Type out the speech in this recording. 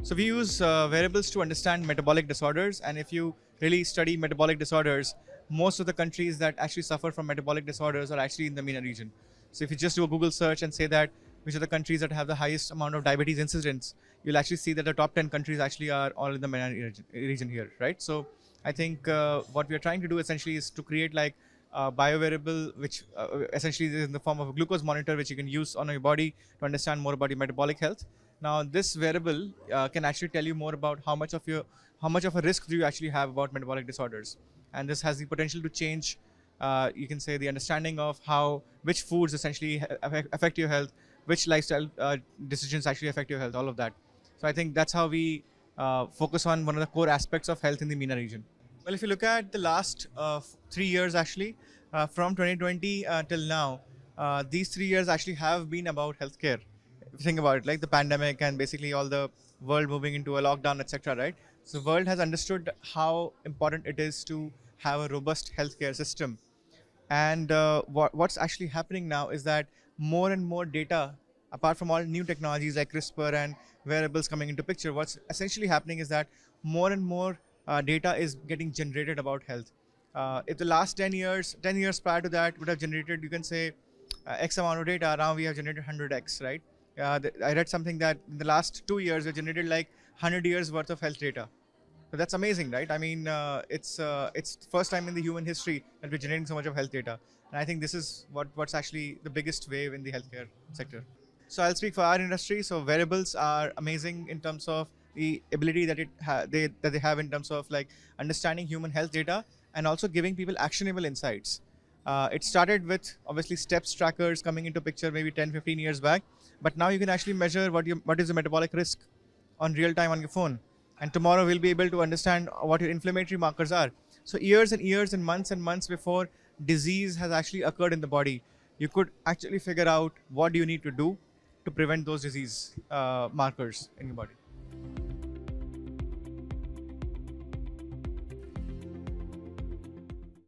So we use wearables to understand metabolic disorders, and if you really study metabolic disorders, most of the countries that actually suffer from metabolic disorders are actually in the MENA region. So if you just do a Google search and say that which are the countries that have the highest amount of diabetes incidence, you'll actually see that the top 10 countries actually are all in the MENA region here, right? So I think what we are trying to do essentially is to create like a biowearable, which essentially is in the form of a glucose monitor, which you can use on your body to understand more about your metabolic health. Now, this wearable can actually tell you more about how much of a risk do you actually have about metabolic disorders, and this has the potential to change. You can say the understanding of how which foods essentially affect your health, which lifestyle decisions actually affect your health, all of that. So I think that's how we focus on one of the core aspects of health in the MENA region. Well, if you look at the last 3 years, actually, from 2020 till now, these 3 years actually have been about healthcare. If you think about it, like the pandemic and basically all the world moving into a lockdown, etc. Right? So, the world has understood how important it is to have a robust healthcare system. And what's actually happening now is that more and more data, apart from all new technologies like CRISPR and wearables coming into picture, what's essentially happening is that more and more data is getting generated about health. If the last 10 years prior to that would have generated, you can say, X amount of data, now we have generated 100X, right? I read something that in the last 2 years, we generated like 100 years worth of health data. So that's amazing, right? I mean, it's first time in the human history that we're generating so much of health data, and I think this is what's actually the biggest wave in the healthcare sector. So I'll speak for our industry. So wearables are amazing in terms of the ability that they have in terms of like understanding human health data and also giving people actionable insights. It started with obviously steps trackers coming into picture maybe 10, 15 years back, but now you can actually measure what is the metabolic risk on real time on your phone. And tomorrow we'll be able to understand what your inflammatory markers are. So years and months before disease has actually occurred in the body, you could actually figure out what do you need to do to prevent those disease markers in your body.